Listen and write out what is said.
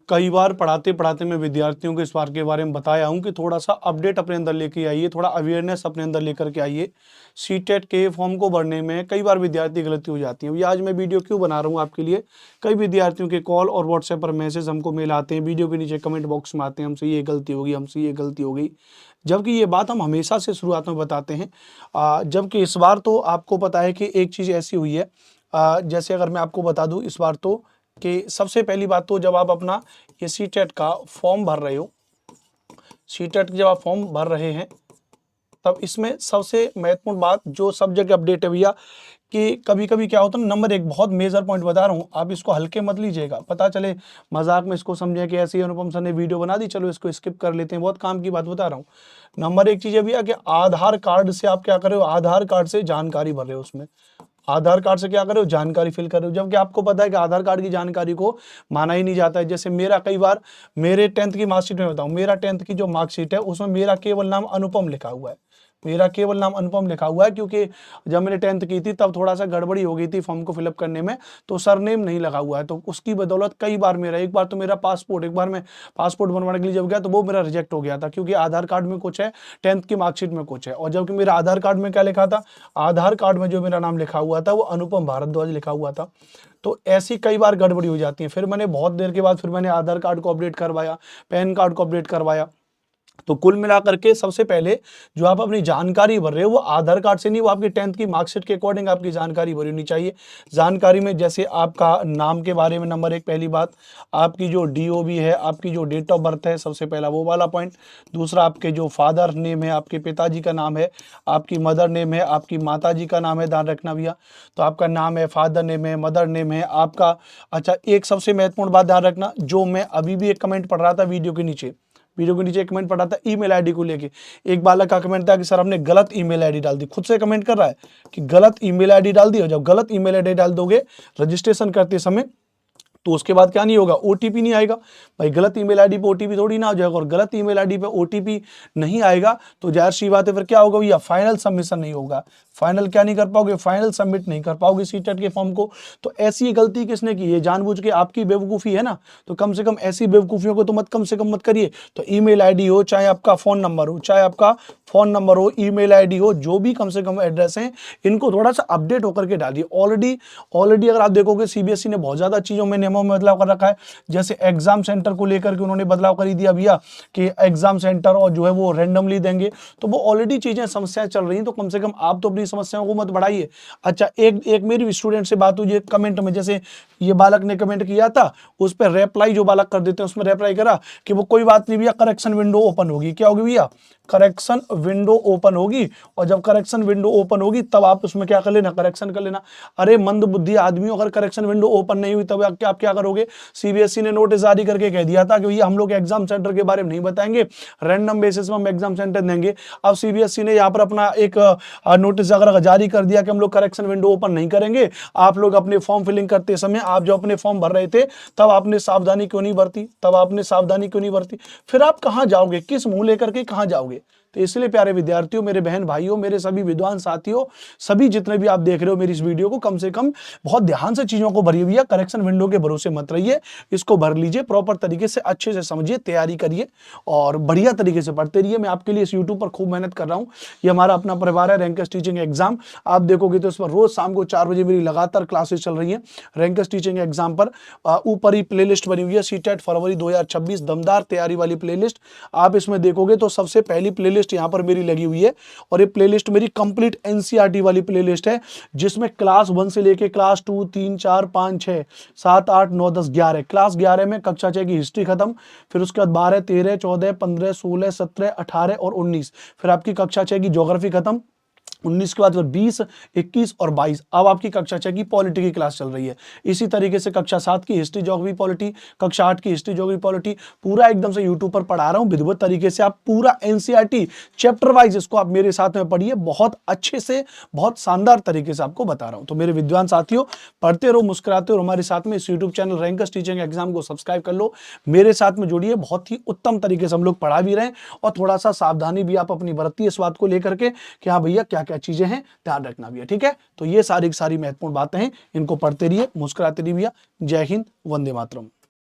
कई बार पढ़ाते पढ़ाते मैं विद्यार्थियों को इस बार के बारे में बताया हूं कि थोड़ा सा अपडेट अपने अंदर लेके आइए, थोड़ा अवेयरनेस अपने अंदर लेकर के आइए। सीटेट के फॉर्म को भरने में कई बार विद्यार्थी गलती हो जाती है। ये आज मैं वीडियो क्यों बना रहा हूं आपके लिए, कई विद्यार्थियों के कॉल और व्हाट्सएप पर मैसेज हमको मेल आते हैं, वीडियो के नीचे कमेंट बॉक्स में आते हैं, हमसे ये गलती होगी, हमसे ये गलती हो गई। जबकि ये बात हम हमेशा से शुरुआत में बताते हैं। जबकि इस बार तो आपको पता है कि एक चीज़ ऐसी हुई है, जैसे अगर मैं आपको बता दूं इस बार तो कि सबसे पहली बात तो जब आप अपना ये सीटेट का फॉर्म भर रहे हो, सीटेट जब आप फॉर्म भर रहे हैं तब इसमें सबसे महत्वपूर्ण बात जो सब जगह अपडेट है भैया कि कभी कभी क्या होता है, नंबर एक बहुत मेजर पॉइंट बता रहा हूँ, आप इसको हल्के मत लीजिएगा। पता चले मजाक में इसको समझे कि ऐसे ही अनुपम सर ने वीडियो बना दी, चलो इसको स्किप कर लेते हैं, बहुत काम की बात बता रहा हूँ। नंबर एक चीज़ है भैया कि आधार कार्ड से आप क्या कर रहे हो, आधार कार्ड से जानकारी भर रहे हो, उसमें आधार कार्ड से क्या कर रहे हो, जानकारी फिल कर रहे हो। जबकि आपको पता है कि आधार कार्ड की जानकारी को माना ही नहीं जाता है। जैसे मेरा कई बार मेरे 10th की मार्कशीट में बताऊं, मेरा 10th की जो मार्कशीट है उसमें मेरा केवल नाम अनुपम लिखा हुआ है, मेरा केवल नाम अनुपम लिखा हुआ है, क्योंकि जब मैंने 10th की थी तब थोड़ा सा गड़बड़ी हो गई थी फॉर्म को फिलअप करने में, तो सरनेम नहीं लगा हुआ है। तो उसकी बदौलत कई बार मेरा, एक बार तो मेरा पासपोर्ट, एक बार मैं पासपोर्ट बनवाने के लिए जब गया तो वो मेरा रिजेक्ट हो गया था, क्योंकि आधार कार्ड में कुछ है, 10th की मार्कशीट में कुछ है। और जबकि मेरा आधार कार्ड में क्या लिखा था, आधार कार्ड में जो मेरा नाम लिखा हुआ था वो अनुपम भारद्वाज लिखा हुआ था। तो ऐसी कई बार गड़बड़ी हो जाती है। फिर मैंने बहुत देर के बाद फिर मैंने आधार कार्ड को अपडेट करवाया, पैन कार्ड को अपडेट करवाया। तो कुल मिलाकर के सबसे पहले जो आप अपनी जानकारी भर रहे हो वो आधार कार्ड से नहीं, वो आपकी 10th की मार्कशीट के अकॉर्डिंग आपकी जानकारी भरी होनी चाहिए। जानकारी में जैसे आपका नाम के बारे में नंबर एक, पहली बात आपकी जो DOB है, आपकी जो डेट ऑफ बर्थ है, सबसे पहला वो वाला पॉइंट। दूसरा आपके जो फादर नेम है, आपके पिताजी का नाम है, आपकी मदर नेम है, आपकी माता जी का नाम है, ध्यान रखना भैया। तो आपका नाम है, फादर नेम है, मदर नेम है आपका। अच्छा, एक सबसे महत्वपूर्ण बात ध्यान रखना, जो मैं अभी भी एक कमेंट पढ़ रहा था वीडियो के नीचे, एक कमेंट पढ़ा था ईमेल आईडी को लेके। एक बालक का कमेंट था कि सर हमने गलत ईमेल आईडी डाल दी, खुद से कमेंट कर रहा है कि गलत ईमेल आईडी डाल दी। और जब गलत ईमेल आईडी डाल दोगे रजिस्ट्रेशन करते समय तो उसके बाद क्या नहीं होगा, OTP नहीं आएगा। भाई गलत ईमेल आईडी पे OTP थोड़ी ना हो जाएगा, और गलत ईमेल आईडी पे OTP नहीं आएगा तो जाहिर सी बात है फिर क्या होगा भैया, फाइनल सबमिशन नहीं होगा। फाइनल क्या नहीं कर पाओगे, फाइनल सबमिट नहीं कर पाओगे सीटेट के फॉर्म को। तो ऐसी गलती किसने की है, जानबूझ के आपकी बेवकूफ़ी है ना, तो कम से कम ऐसी बेवकूफ़ियों को तो मत, कम से कम मत करिए। तो ईमेल आईडी हो, चाहे आपका फ़ोन नंबर हो, चाहे आपका फ़ोन नंबर हो, ईमेल आईडी हो, जो भी कम से कम एड्रेस है, इनको थोड़ा सा अपडेट होकर के डालिए। ऑलरेडी अगर आप देखोगे CBSE ने बहुत ज़्यादा चीज़ों में, नियमों में बदलाव कर रखा है। जैसे एग्जाम सेंटर को लेकर के उन्होंने बदलाव कर दिया भैया कि एग्जाम सेंटर और जो है वो रैंडमली देंगे। तो वो ऑलरेडी चीज़ें, समस्याएं चल रही हैं, तो कम से कम आप तो अपनी समस्याओं को मत बढ़ाइए। अच्छा, एक मेरी स्टूडेंट से बात हुई कमेंट में, जैसे ये बालक ने कमेंट किया था, उस पर रिप्लाई जो बालक कर देते हैं उसमें रिप्लाई करा कि वो कोई बात नहीं भैया, करेक्शन विंडो ओपन होगी। क्या होगी भैया, करेक्शन विंडो ओपन होगी, और जब करेक्शन विंडो ओपन होगी तब आप उसमें क्या कर लेना, करेक्शन कर लेना। अरे मंद बुद्धि आदमियों, अगर करेक्शन विंडो ओपन नहीं हुई तब आप क्या करोगे। CBSE ने नोटिस जारी करके कह दिया था कि भैया हम लोग एग्जाम सेंटर के बारे में नहीं बताएंगे, रैंडम बेसिस में हम एग्जाम सेंटर देंगे। अब CBSE ने यहाँ पर अपना एक नोटिस अगर जारी कर दिया कि हम लोग करेक्शन विंडो ओपन नहीं करेंगे। आप लोग अपने फॉर्म फिलिंग करते समय, आप जो अपने फॉर्म भर रहे थे, तब आपने सावधानी क्यों नहीं बरती, फिर आप कहाँ जाओगे, किस मुंह लेकर के कहाँ जाओगे। तो इसलिए प्यारे विद्यार्थियों, मेरे बहन भाइयों, मेरे सभी विद्वान साथियों, सभी जितने भी आप देख रहे हो मेरी इस वीडियो को, कम से कम बहुत ध्यान से चीजों को भरिए भैया। करेक्शन विंडो के भरोसे मत रहिए, इसको भर लीजिए, प्रॉपर तरीके से अच्छे से समझिए, तैयारी करिए और बढ़िया तरीके से पढ़ते रहिए। मैं आपके लिए इस यूट्यूब पर खूब मेहनत कर रहा हूँ। ये हमारा अपना परिवार है, रैंकर्स टीचिंग एग्जाम। आप देखोगे तो इस पर रोज शाम को 4 बजे मेरी लगातार क्लासेस चल रही हैं रैंकर्स टीचिंग एग्जाम पर। ऊपर ही प्लेलिस्ट बनी हुई है, सीटेट फरवरी 2026 दमदार तैयारी वाली प्लेलिस्ट। आप इसमें देखोगे तो सबसे पहली प्लेलिस्ट यहाँ पर मेरी लगी हुई है, और ये प्लेलिस्ट मेरी कंप्लीट NCERT वाली प्लेलिस्ट है, जिसमें क्लास 1 से लेके क्लास 2, 3, 4, 5, 6, 7, 8, 9, 10, 11, क्लास 11 में कक्षा 6 की हिस्ट्री खत्म। फिर उसके बाद 12, 13, 14, 15, 16, 17, 18 और 19, फिर आपकी कक्षा 6 की ज्योग्राफी खत्म। 19 के बाद फिर 20, 21 और 22, अब आपकी कक्षा 6 की पॉलिटी की क्लास चल रही है। इसी तरीके से कक्षा 7 की हिस्ट्री ज्योग्राफी पॉलिटी, कक्षा 8 की हिस्ट्री ज्योग्राफी पॉलिटी, पूरा एकदम से यूट्यूब पर पढ़ा रहा हूं विधिवत तरीके से। आप पूरा NCERT चैप्टर वाइज इसको आप मेरे साथ में पढ़िए, बहुत अच्छे से, बहुत शानदार तरीके से आपको बता रहा हूं। तो मेरे विद्वान साथियों, पढ़ते रहो, मुस्कुराते रहो, हमारे साथ में इस YouTube channel rankers teaching exam को सब्सक्राइब कर लो, मेरे साथ में जुड़िए। बहुत ही उत्तम तरीके से हम लोग पढ़ा भी रहे हैं, और थोड़ा सा सावधानी भी आप अपनी बरतिए इस बात को लेकर के कि हाँ भैया क्या क्या चीजें हैं, ध्यान रखना भी है, ठीक है। तो ये सारी महत्वपूर्ण बातें हैं, इनको पढ़ते रहिए, मुस्कुराते रहिए भैया। जय हिंद, वंदे मातरम।